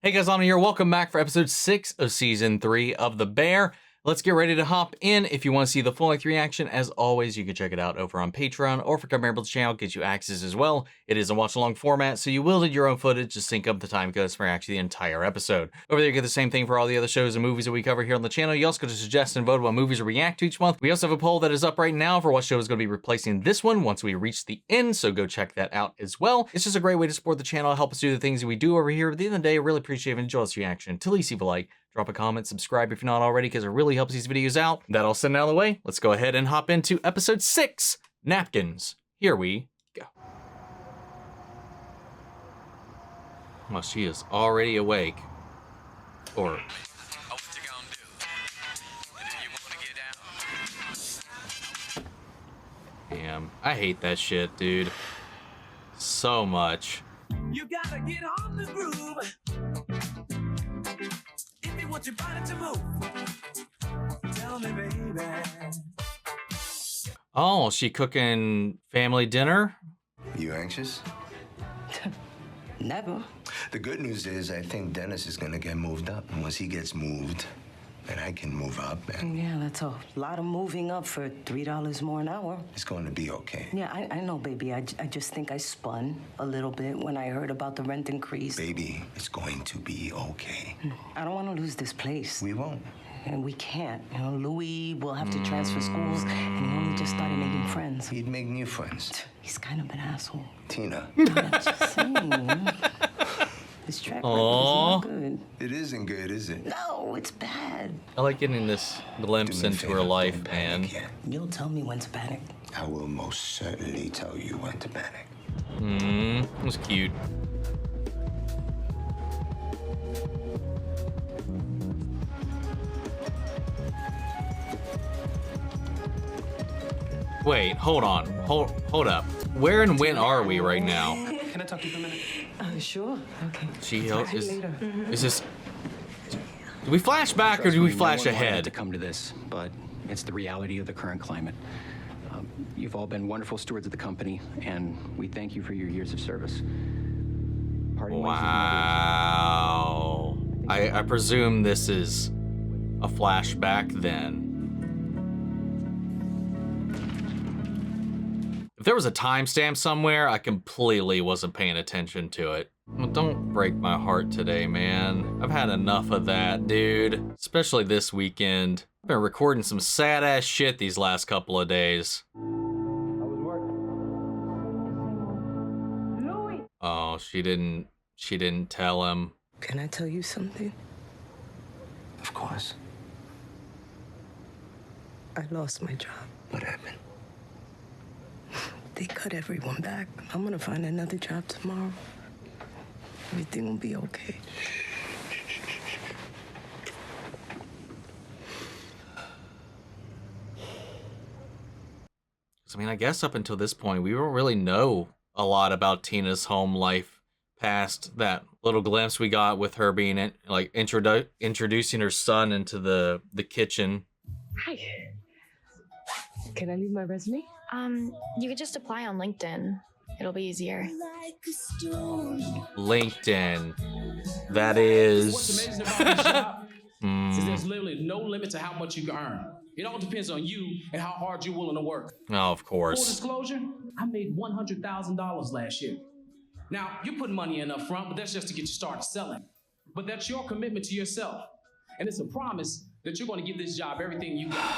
Hey guys, Lionel here. Welcome back for episode 6 of season 3 of The Bear. Let's get ready to hop in. If you want to see the full-length reaction, as always, you can check it out over on Patreon, or for Comparable's channel, gets you access as well. It is a watch-along format, so you will need your own footage to sync up the time codes for actually the entire episode. Over there, you get the same thing for all the other shows and movies that we cover here on the channel. You also get to suggest and vote what movies we react to each month. We also have a poll that is up right now for what show is going to be replacing this one once we reach the end, so go check that out as well. It's just a great way to support the channel, help us do the things that we do over here. At the end of the day, I really appreciate it. Enjoy this reaction. To least leave a like. Drop a comment, subscribe if you're not already, because it really helps these videos out. That all said and out of the way, let's go ahead and hop into episode 6, Napkins. Here we go. Well, she is already awake. Or... Damn, I hate that shit, dude. So much. You gotta get on the groove. Want your body to move. Tell me, baby. Oh, she cooking family dinner? You anxious? Never. The good news is I think Dennis is gonna get moved up. And once he gets moved, then I can move up. And yeah, that's a lot of moving up for $3 more an hour. It's going to be okay. Yeah, I know, baby. I just think I spun a little bit when I heard about the rent increase. Baby, it's going to be okay. I don't want to lose this place. We won't. And we can't. You know, Louis will have to transfer schools, and he only just started making friends. He'd make new friends. He's kind of an asshole. Tina. I'm just saying. This track record is not good. It isn't good, is it? No, it's bad. I like getting this glimpse into her life, man. You'll tell me when to panic. I will most certainly tell you when to panic. It was cute. Wait, hold on. Hold up. Where and when are we right now? Can I talk to you for a minute? Sure. Okay. Is this... Do we flash back or do we flash ahead? To come to this, but it's the reality of the current climate. You've all been wonderful stewards of the company, and we thank you for your years of service. Wow. I presume this is a flashback then. If there was a timestamp somewhere, I completely wasn't paying attention to it. Well, don't break my heart today, man. I've had enough of that, dude. Especially this weekend. I've been recording some sad-ass shit these last couple of days. Oh, she didn't tell him. Can I tell you something? Of course. I lost my job. What happened? They cut everyone back. I'm gonna find another job tomorrow. Everything will be okay. I mean, I guess up until this point, we don't really know a lot about Tina's home life past that little glimpse we got with her being like introducing her son into the kitchen. Hi. Can I leave my resume? You could just apply on LinkedIn. It'll be easier. LinkedIn. That is... What's amazing about this job is there's literally no limit to how much you can earn. It all depends on you and how hard you're willing to work. Oh, of Full course. disclosure, I made $100,000 last year. Now, you're putting money in up front, but that's just to get you started selling. But that's your commitment to yourself. And it's a promise that you're going to give this job everything you got.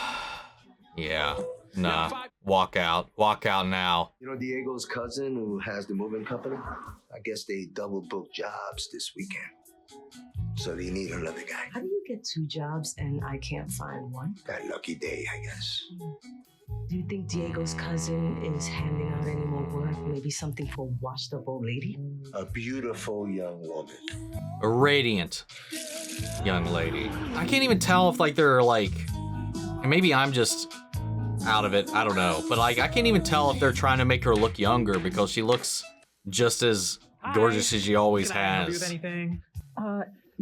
Yeah. Nah. Walk out. Walk out now. You know Diego's cousin who has the moving company? I guess they double booked jobs this weekend. So they need another guy. How do you get 2 jobs and I can't find one? That lucky day, I guess. Do you think Diego's cousin is handing out any more work? Maybe something for a washed up old lady? A beautiful young woman. A radiant young lady. I can't even tell if like they're like... Maybe I'm just out of it. I don't know. But like, I can't even tell if they're trying to make her look younger because she looks just as gorgeous as she always Can I help you has. with anything?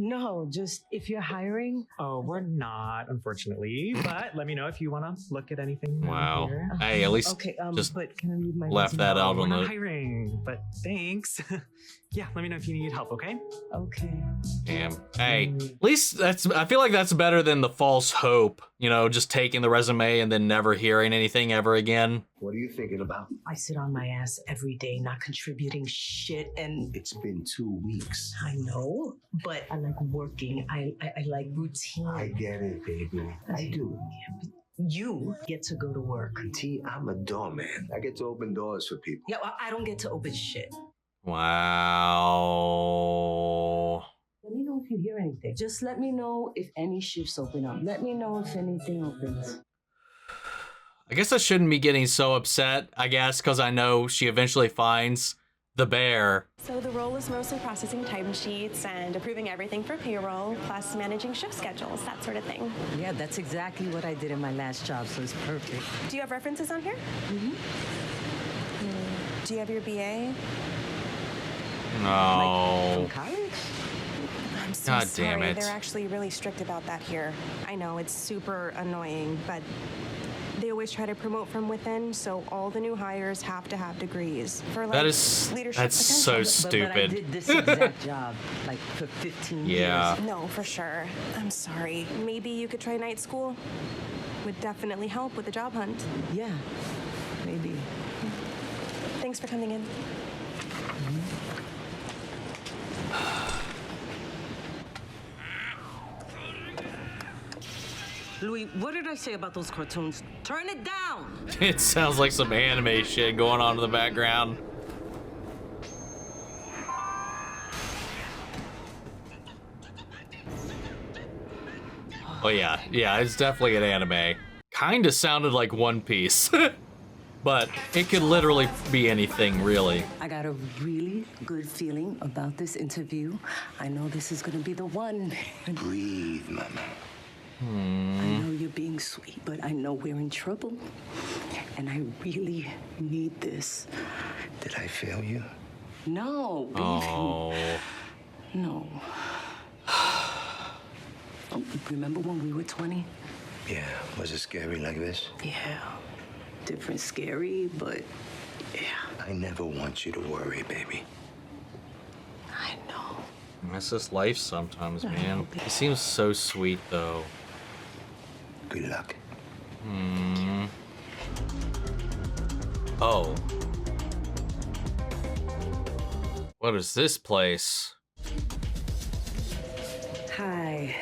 No, just if you're hiring. Oh, we're not, unfortunately. But let me know if you want to look at anything. Wow. Here. Hey, at least Okay, just but can I leave my left resume? that out We're on not the... hiring, but thanks. Yeah, let me know if you need help, okay? Okay. Damn. Hey, at least I feel like that's better than the false hope, you know, just taking the resume and then never hearing anything ever again. What are you thinking about? I sit on my ass every day, not contributing shit, and It's been 2 weeks. I know, but I like working. I like routine. I get it, baby. I do. You get to go to work. T, I'm a doorman. I get to open doors for people. Yeah, well, I don't get to open shit. Wow. Let me know if you hear anything. Just let me know if any shifts open up. Let me know if anything opens. I guess I shouldn't be getting so upset, I guess, because I know she eventually finds the bear. So the role is mostly processing timesheets and approving everything for payroll, plus managing shift schedules, that sort of thing. Yeah, that's exactly what I did in my last job, so it's perfect. Do you have references on here? Mm-hmm. Do you have your BA? No. From college? I'm so God sorry. damn it. They're actually really strict about that here. I know, it's super annoying, but they always try to promote from within, so all the new hires have to have degrees for like leadership that's so potential. But I stupid. did this exact job, like, for 15 Yeah. years. No, for sure. I'm sorry. Maybe you could try night school. Would definitely help with the job hunt. Yeah, maybe. Thanks for coming in. Louis, what did I say about those cartoons? Turn it down! It sounds like some anime shit going on in the background. Oh yeah, it's definitely an anime. Kinda sounded like One Piece. But it could literally be anything, really. I got a really good feeling about this interview. I know this is gonna be the one. Breathe, mama. I know you're being sweet, but I know we're in trouble. And I really need this. Did I fail you? No, baby. Oh. No. Oh, remember when we were 20? Yeah. Was it scary like this? Yeah. Different scary, but yeah. I never want you to worry, baby. I know. That's just life sometimes, man. He seems so sweet, though. Good luck. Oh. What is this place? Hi.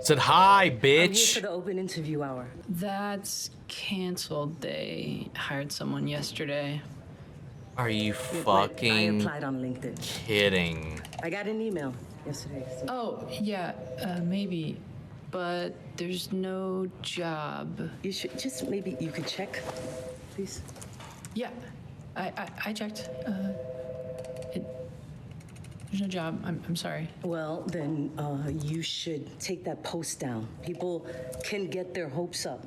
Said hi, I'm here bitch. for the open interview hour. That's canceled. They hired someone yesterday. Are you I fucking applied on LinkedIn. kidding? I got an email yesterday. So. Oh, yeah, maybe. But there's no job. You should just maybe you could check, please. Yeah, I checked. There's no job. I'm sorry. Well, then you should take that post down. People can get their hopes up.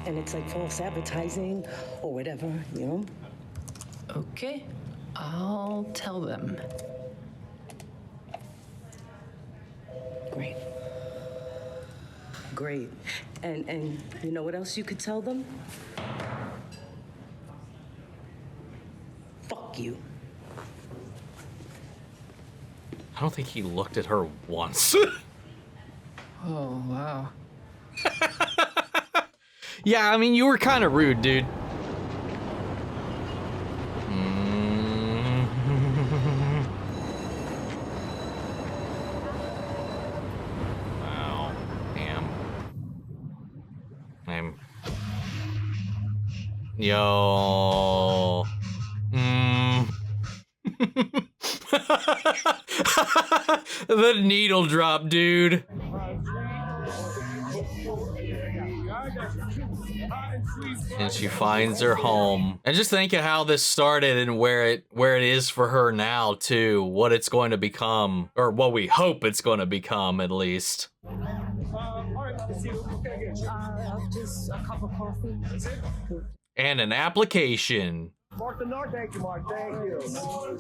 And it's like false advertising or whatever, you know? Okay, I'll tell them. Great. Great. And you know what else you could tell them? Fuck you. I don't think he looked at her once. Oh, wow. Yeah, I mean, you were kind of rude, dude. Wow. Damn. Yo. The needle drop, dude. And she finds her home. And just think of how this started and where it is for her now too. What it's going to become, or what we hope it's going to become, at least. Just a cup of coffee. And an application. Mark the North, thank you, Mark. Thank you.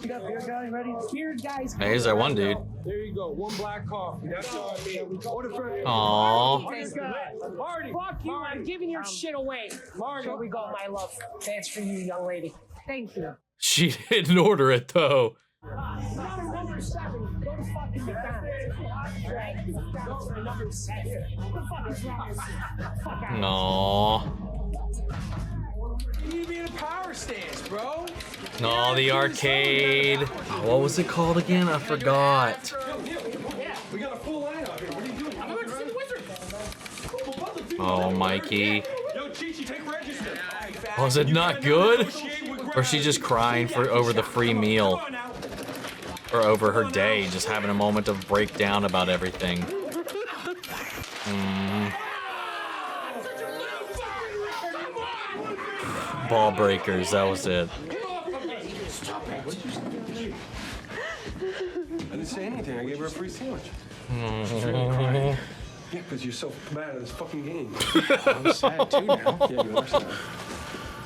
You got beer guy ready? Beer guys. Hey, here's that one dude. There you go. One black coffee. That's all I need. Order for Aww. Marty. Fuck you. I'm giving your shit away. Marty. Here we go, my love. That's for you, young lady. Thank you. She didn't order it though. Number 7. Go to fucking McDonald's. Go for number 7. What the fuck is wrong with you? Fuck out. No. You need to be in a power stance, bro. No, the arcade. What was it called again? I forgot. We got a full line out here. What are you doing? I'm about to see the wizard. Oh, Mikey. Yo, Chichi, take register. Was it not good? Or is she just crying for over the free meal? Or over her day, just having a moment of breakdown about everything. Ball breakers, that was it. I didn't say anything. I gave her a free sandwich. Mm. Yeah, because you're so mad at this fucking game. I'm sad too now. Yeah, you are sad.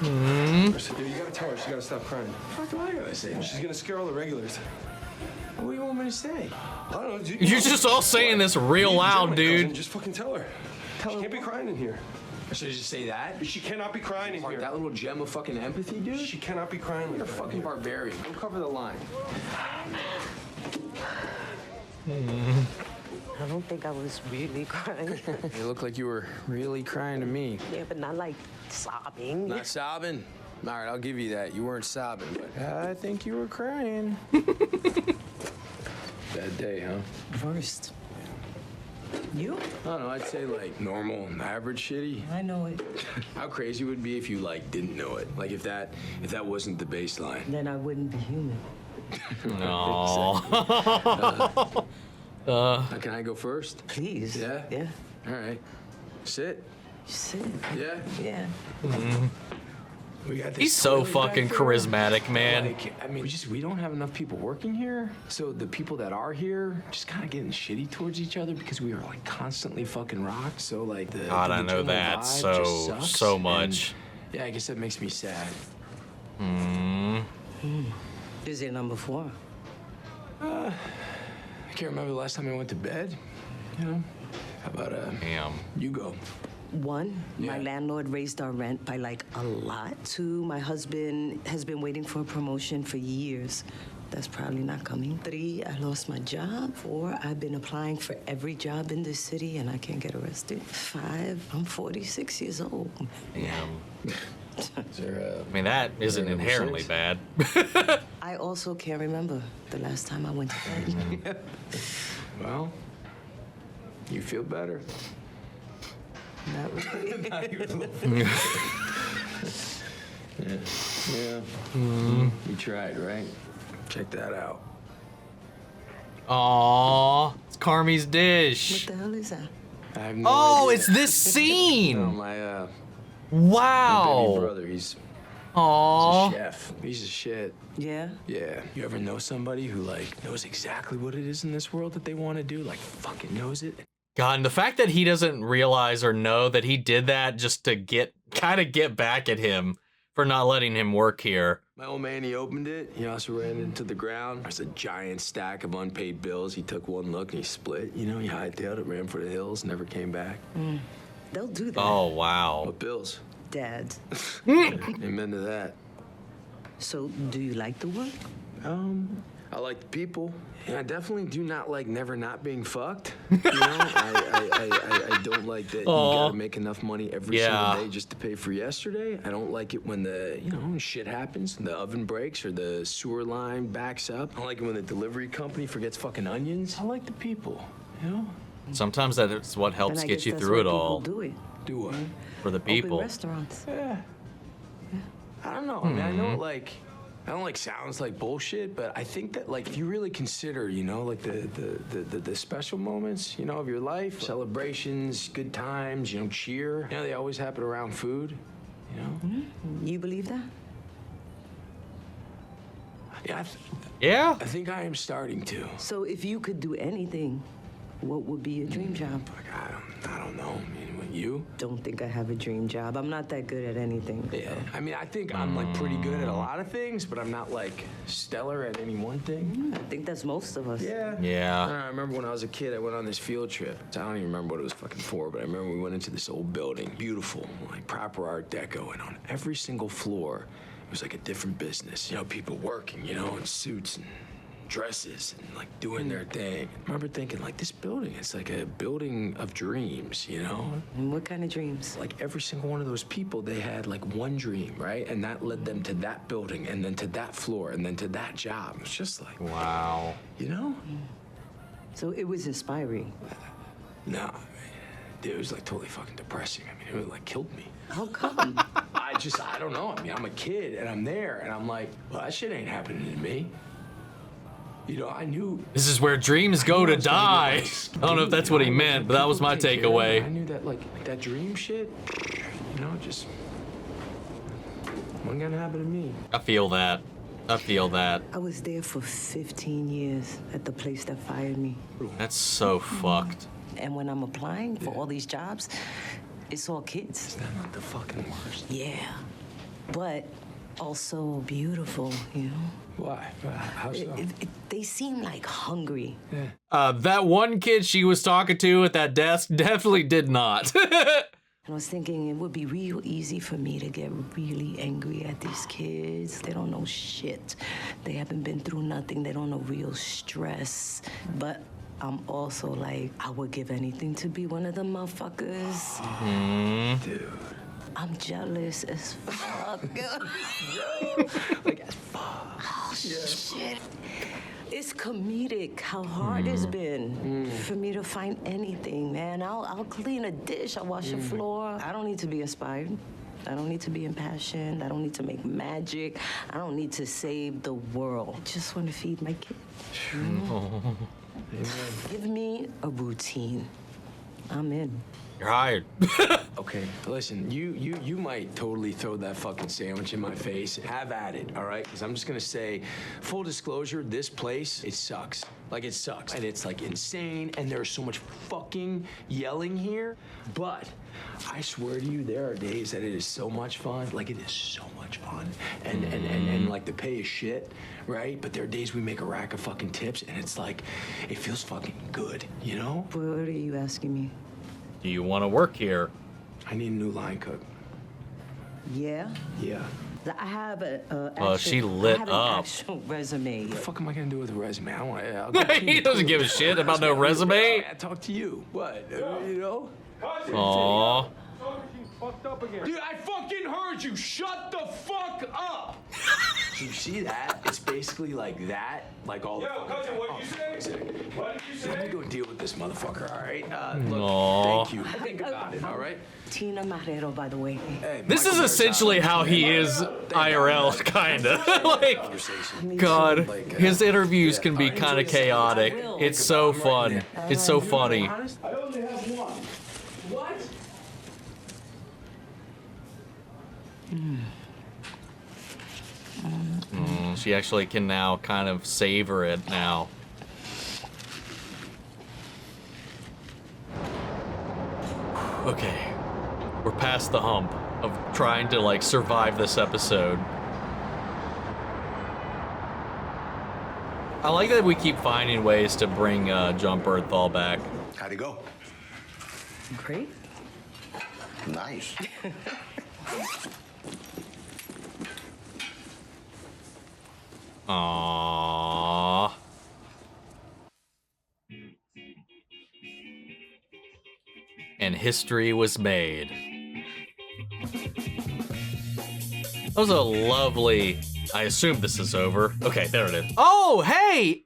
Mm. You gotta tell her she gotta stop crying. What do I gotta say? She's gonna scare all the regulars. What do you want me to say? I don't know. You're just all saying this real loud, dude. Just fucking tell her. She can't be crying in here. Should I just say that? She cannot be crying in here. That little gem of fucking empathy, dude? She cannot be crying. You're a fucking barbarian. Go cover the line. I don't think I was really crying. You look like you were really crying to me. Yeah, but not like sobbing. Not sobbing? All right, I'll give you that. You weren't sobbing, but I think you were crying. Bad day, huh? First. You? I don't know, I'd say like normal, average shitty. I know it. How crazy would it be if you like didn't know it? Like if that wasn't the baseline. Then I wouldn't be human. No. Can I go first? Please. Yeah? Yeah. All right. Sit. Sit. Yeah? Yeah. We got this He's so toilet fucking back there. charismatic, man. Like, I mean, we don't have enough people working here. So the people that are here just kind of getting shitty towards each other because we are like constantly fucking rocked. So like the God, the I know general that vibe just sucks. so much. And, yeah, I guess that makes me sad. Is it number 4? I can't remember the last time I went to bed. You know? How about Damn. you go? 1, my Yeah. landlord raised our rent by like a lot. 2, my husband has been waiting for a promotion for years. That's probably not coming. 3, I lost my job. 4, I've been applying for every job in this city and I can't get arrested. 5, I'm 46 years old. Damn. Is there I mean, that isn't number inherently 6? bad. I also can't remember the last time I went to bed. Well, you feel better. Not really. Yeah. You tried, right? Check that out. Aww, it's Carmi's What dish. the hell is that? I have no Oh, idea. it's this No, scene. my baby Wow. brother, he's a Aww. chef. He's a shit. Yeah? Yeah. You ever know somebody who like knows exactly what it is in this world that they want to do? Like fucking knows it. God, and the fact that he doesn't realize or know that he did that just to get back at him for not letting him work here. My old man, he opened it. He also ran into the ground. There's a giant stack of unpaid bills. He took one look and he split. You know, he hightailed it, ran for the hills, never came back. They'll do that. Oh, wow. What bills? Dad. Amen to that. So, do you like the work? I like the people. Yeah, I definitely do not like never not being fucked. You know, I don't like that you gotta make enough money every single day just to pay for yesterday. I don't like it when when shit happens, the oven breaks or the sewer line backs up. I don't like it when the delivery company forgets fucking onions. I like the people, you know? Sometimes that's what helps And I get guess you that's through why it all. people do it. Do what? For the Open people. restaurants. Yeah. I don't know. I mean, I know I don't sounds like bullshit, but I think that if you really consider, like the special moments, of your life, celebrations, good times, cheer, they always happen around food, You believe that? Yeah. I think I am starting to. So if you could do anything, what would be your dream job? I don't know. I mean, You? Don't think I have a dream job. I'm not that good at anything. Yeah. I mean, I think I'm like pretty good at a lot of things, but I'm not like stellar at any one thing. I think that's most of us. Yeah. I remember when I was a kid, I went on this field trip. I don't even remember what it was fucking for, but I remember we went into this old building, beautiful, like proper Art Deco, and on every single floor, it was like a different business. You know, people working, you know, in suits and dresses and like doing their thing. I remember thinking, like, this building, it's like a building of dreams, you know? And what kind of dreams? Like every single one of those people, they had like one dream, right? And that led them to that building and then to that floor and then to that job. It's just like, wow. You know? So it was inspiring. No, dude, it was like totally fucking depressing. I mean, it would like killed me. How come? I don't know. I mean, I'm a kid and I'm there and I'm like, well, that shit ain't happening to me. You know, I knew. This is where dreams go to die. I don't know if that's what he meant, but that was my takeaway. I knew that, like that dream shit, you know, just wasn't gonna happen to me. I feel that. I feel that. I was there for 15 years at the place that fired me. That's so fucked. And when I'm applying for all these jobs, it's all kids. Is that not the fucking worst? Yeah. But also beautiful, you know? Why? How so? They seem like hungry. That one kid she was talking to at that desk definitely did not. I was thinking it would be real easy for me to get really angry at these kids. They don't know shit. They haven't been through nothing. They don't know real stress. But I'm also like, I would give anything to be one of them motherfuckers. Dude. I'm jealous as fuck. Like as fuck. Oh, shit. It's comedic how hard it's been for me to find anything, man. I'll clean a dish, I'll wash the floor. I don't need to be inspired. I don't need to be impassioned. I don't need to make magic. I don't need to save the world. I just want to feed my kid. Give me a routine. I'm in. You're hired. Okay, listen, you might totally throw that fucking sandwich in my face. Have at it, all right? Because I'm just gonna say, full disclosure, this place, it sucks. Like, it sucks. And it's, like, insane, and there's so much fucking yelling here. But I swear to you, there are days that it is so much fun. Like, it is so much fun. And like, the pay is shit, right? But there are days we make a rack of fucking tips, and it's like, it feels fucking good, you know? What are you asking me? Do you want to work here? I need a new line cook. Yeah? Yeah. I have a she lit I have up. an actual resume. What the fuck am I gonna do with a resume? I don't want. He doesn't give a shit about no resume. I talk to you. What? You know? Aww. Dude, I fucking heard you. Shut the fuck up. Do you see that? It's basically like that, like all. Yo, cousin, what did you say? What did you say? Let me go deal with this motherfucker. All right. Look, thank you. Think about it. All right. Tina Marrero, by the way. Hey, This is essentially how he is IRL, kinda. Like, God, his interviews can be kind of chaotic. It's so fun. It's so funny. I only have one. What? She actually can now kind of savor it now. Okay, we're past the hump of trying to like survive this episode. I like that we keep finding ways to bring Jump Earthall back. How'd it go? Great. Nice. Aww. And history was made. That was a lovely... I assume this is over. Okay, there it is. Oh, hey!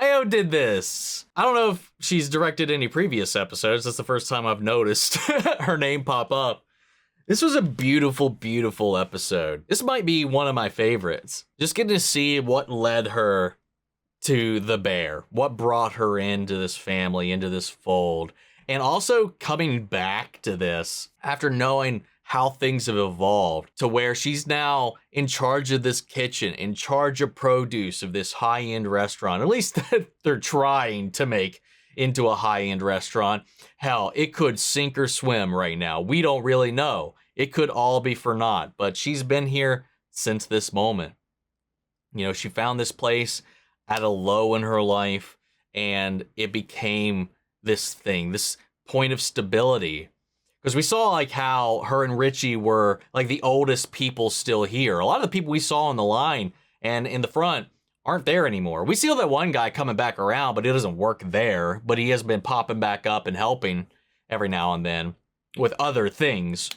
Ao did this. I don't know if she's directed any previous episodes. That's the first time I've noticed her name pop up. This was a beautiful, beautiful episode. This might be one of my favorites. Just getting to see what led her to the bear, what brought her into this family, into this fold, and also coming back to this after knowing how things have evolved to where she's now in charge of this kitchen, in charge of produce of this high-end restaurant. At least they're trying to make into a high-end restaurant. Hell, it could sink or swim right now. We don't really know. It could all be for naught, but she's been here since this moment. You know, she found this place at a low in her life, and it became this thing, this point of stability. Because we saw like how her and Richie were like the oldest people still here. A lot of the people we saw on the line and in the front aren't there anymore. We see that one guy coming back around, but it doesn't work there. But he has been popping back up and helping every now and then with other things.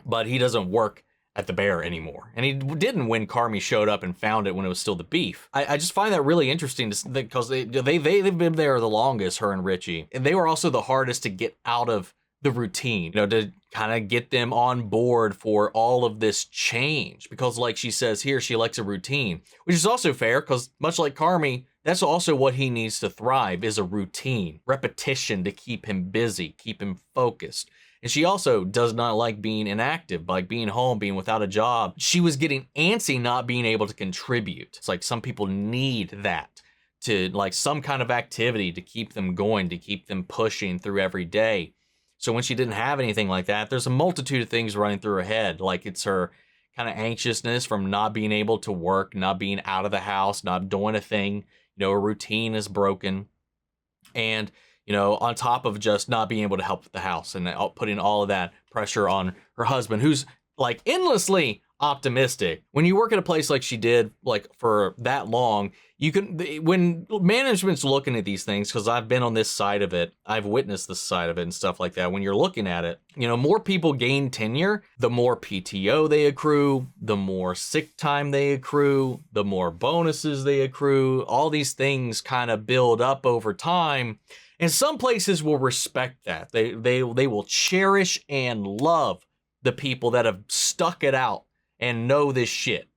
But he doesn't work at the Bear anymore. And he didn't when Carmy showed up and found it when it was still the beef. I just find that really interesting because they've been there the longest, her and Richie. And they were also the hardest to get out of the routine, you know, to kind of get them on board for all of this change. Because like she says here, she likes a routine, which is also fair because much like Carmy, that's also what he needs to thrive, is a routine, repetition to keep him busy, keep him focused. And she also does not like being inactive, like being home, being without a job. She was getting antsy not being able to contribute. It's like some people need that, to like some kind of activity to keep them going, to keep them pushing through every day. So when she didn't have anything like that, there's a multitude of things running through her head. Like it's her kind of anxiousness from not being able to work, not being out of the house, not doing a thing. You know, a routine is broken. And, you know, on top of just not being able to help with the house and putting all of that pressure on her husband, who's like endlessly optimistic. When you work at a place like she did, like for that long, you can, when management's looking at these things, because I've been on this side of it, I've witnessed this side of it and stuff like that. When you're looking at it, you know, more people gain tenure, the more PTO they accrue, the more sick time they accrue, the more bonuses they accrue. All these things kind of build up over time. And some places will respect that. They will cherish and love the people that have stuck it out and know this shit.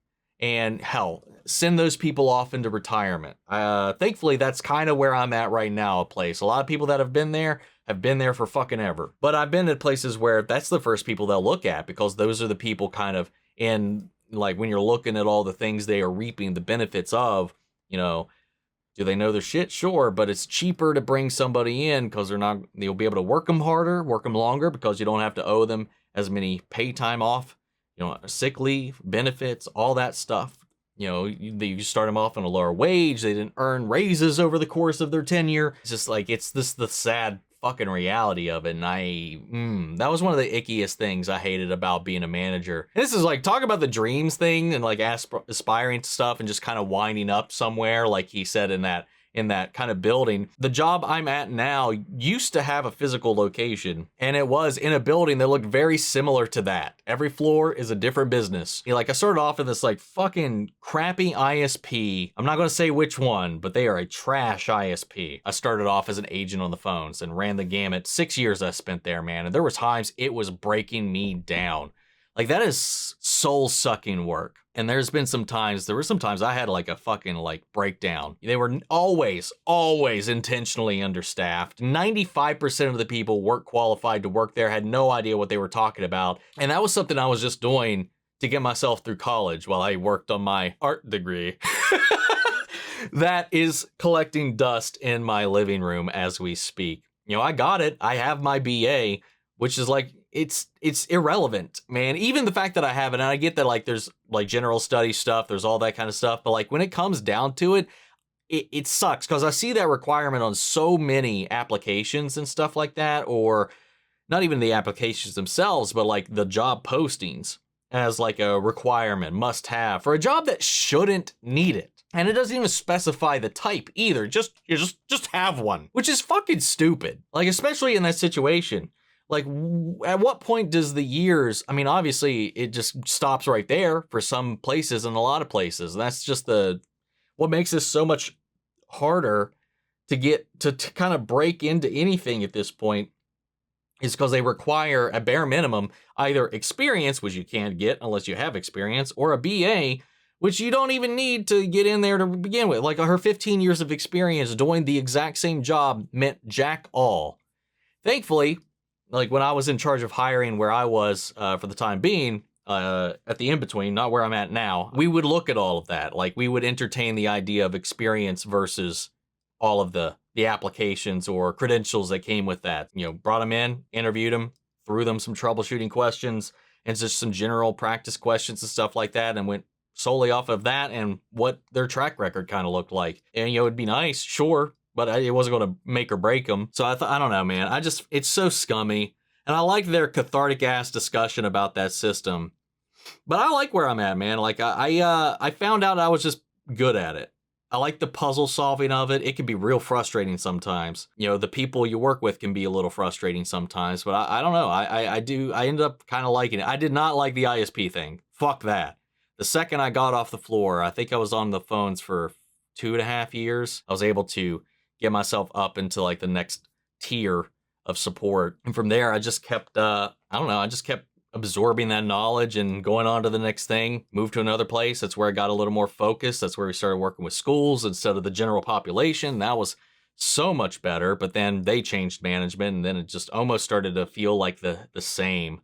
And hell, send those people off into retirement. Thankfully, that's kind of where I'm at right now, a place. A lot of people that have been there for fucking ever. But I've been at places where that's the first people they'll look at, because those are the people kind of in, like, when you're looking at all the things they are reaping the benefits of, you know, do they know their shit? Sure, but it's cheaper to bring somebody in because they'll be able to work them harder, work them longer, because you don't have to owe them as many pay time off, you know, sick leave, benefits, all that stuff. You know, you start them off on a lower wage. They didn't earn raises over the course of their tenure. It's just like, it's the sad fucking reality of it. And that was one of the ickiest things I hated about being a manager. And this is like, talk about the dreams thing and like aspiring to stuff and just kind of winding up somewhere, like he said in that kind of building. The job I'm at now used to have a physical location, and it was in a building that looked very similar to that. Every floor is a different business. You know, like I started off in this like fucking crappy ISP. I'm not going to say which one, but they are a trash ISP. I started off as an agent on the phones and ran the gamut. 6 years I spent there, man. And there was times it was breaking me down. Like, that is soul-sucking work. And there were some times I had like a fucking like breakdown. They were always intentionally understaffed. 95% of the people weren't qualified to work there, had no idea what they were talking about. And that was something I was just doing to get myself through college while I worked on my art degree. That is collecting dust in my living room as we speak. You know, I got it. I have my BA, which is like, it's irrelevant, man. Even the fact that I have it, and I get that like there's like general study stuff, there's all that kind of stuff, but like when it comes down to it, it sucks, because I see that requirement on so many applications and stuff like that, or not even the applications themselves, but like the job postings as like a requirement, must have, for a job that shouldn't need it. And it doesn't even specify the type either. Just have one, which is fucking stupid. Like, especially in that situation. Like, at what point does the years, I mean, obviously it just stops right there for some places and a lot of places. And that's just what makes this so much harder to get to kind of break into anything at this point, is because they require a bare minimum, either experience, which you can't get unless you have experience, or a BA, which you don't even need to get in there to begin with. Like, her 15 years of experience doing the exact same job meant jack all. Thankfully, like when I was in charge of hiring where I was for the time being, at the in-between, not where I'm at now, we would look at all of that. Like, we would entertain the idea of experience versus all of the applications or credentials that came with that. You know, brought them in, interviewed them, threw them some troubleshooting questions and just some general practice questions and stuff like that, and went solely off of that and what their track record kind of looked like. And, you know, it'd be nice, sure, but it wasn't going to make or break them. So I thought, I don't know, man. It's so scummy. And I like their cathartic ass discussion about that system. But I like where I'm at, man. Like I found out I was just good at it. I like the puzzle solving of it. It can be real frustrating sometimes. You know, the people you work with can be a little frustrating sometimes, but I don't know. I ended up kind of liking it. I did not like the ISP thing. Fuck that. The second I got off the floor, I think I was on the phones for 2.5 years. I was able to get myself up into like the next tier of support. And from there, I just kept, I just kept absorbing that knowledge and going on to the next thing. Moved to another place. That's where I got a little more focused. That's where we started working with schools instead of the general population. That was so much better. But then they changed management, and then it just almost started to feel like the same.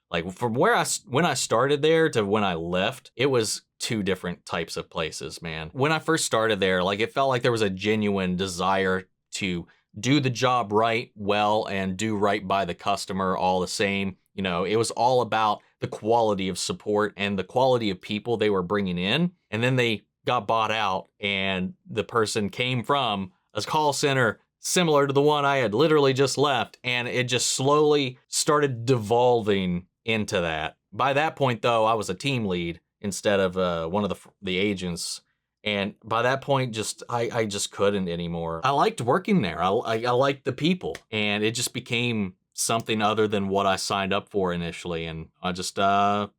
Like from when I started there to when I left, it was two different types of places, man. When I first started there, like it felt like there was a genuine desire to do the job right, well, and do right by the customer all the same. You know, it was all about the quality of support and the quality of people they were bringing in. And then they got bought out, and the person came from a call center similar to the one I had literally just left. And it just slowly started devolving into that. By that point, though, I was a team lead instead of one of the agents. And by that point, I just couldn't anymore. I liked working there. I liked the people, and it just became something other than what I signed up for initially, and I just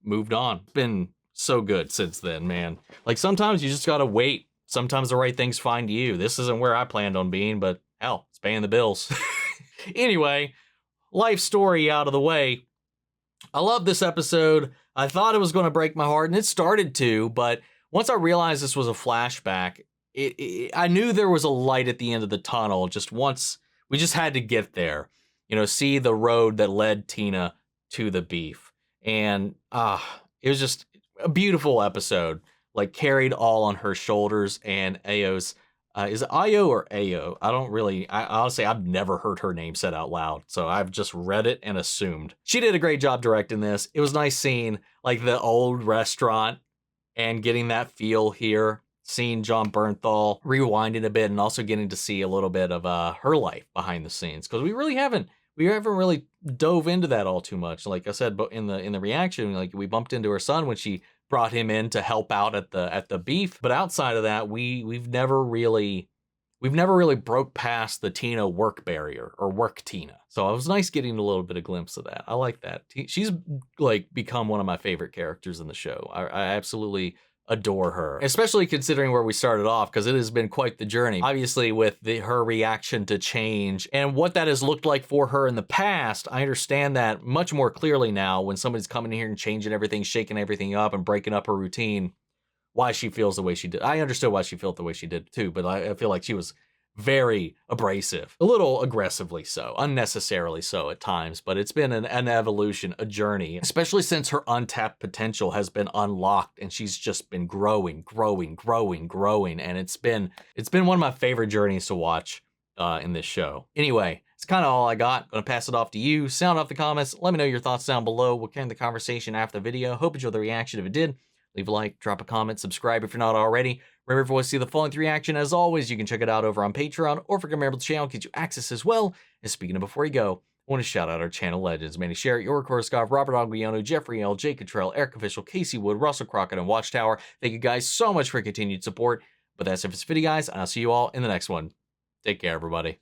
moved on. It's been so good since then, man. Like sometimes you just gotta wait. Sometimes the right things find you. This isn't where I planned on being, but hell, it's paying the bills. Anyway, life story out of the way. I love this episode. I thought it was going to break my heart, and it started to, but once I realized this was a flashback, I knew there was a light at the end of the tunnel. Just once, we just had to get there. You know, see the road that led Tina to the beef. And it was just a beautiful episode, like carried all on her shoulders. And Ayo's, is it Ayo or Ayo? I honestly, I've never heard her name said out loud. So I've just read it and assumed. She did a great job directing this. It was nice seeing like the old restaurant and getting that feel here. Seeing John Bernthal rewinding a bit, and also getting to see a little bit of her life behind the scenes, because we haven't really dove into that all too much. Like I said, but in the reaction, like we bumped into her son when she brought him in to help out at the beef. But outside of that, we've never really broke past the Tina work barrier, or work Tina. So it was nice getting a little bit of glimpse of that. I like that. She's like become one of my favorite characters in the show. I absolutely adore her, especially considering where we started off, because it has been quite the journey. Obviously, with her reaction to change and what that has looked like for her in the past, I understand that much more clearly now when somebody's coming in here and changing everything, shaking everything up, and breaking up her routine, why she feels the way she did. I understood why she felt the way she did too, but I feel like she was very abrasive, a little aggressively so, unnecessarily so at times, but it's been an evolution, a journey, especially since her untapped potential has been unlocked, and she's just been growing, and it's been one of my favorite journeys to watch in this show. Anyway, it's kind of all I got. Gonna pass it off to you. Sound off the comments. Let me know your thoughts down below. We'll carry the conversation after the video. Hope you enjoyed the reaction. If it did, leave a like, drop a comment, subscribe if you're not already. Remember, if you want to see the full length reaction, as always, you can check it out over on Patreon, or if you're a member of the channel, get you access as well. And speaking of before you go, I want to shout out our channel legends: Manny Sherritt, York Horoscope, Robert Aguiano, Jeffrey L, Jake Cottrell, Eric Official, Casey Wood, Russell Crockett, and Watchtower. Thank you guys so much for continued support. But that's it for this video, guys, and I'll see you all in the next one. Take care, everybody.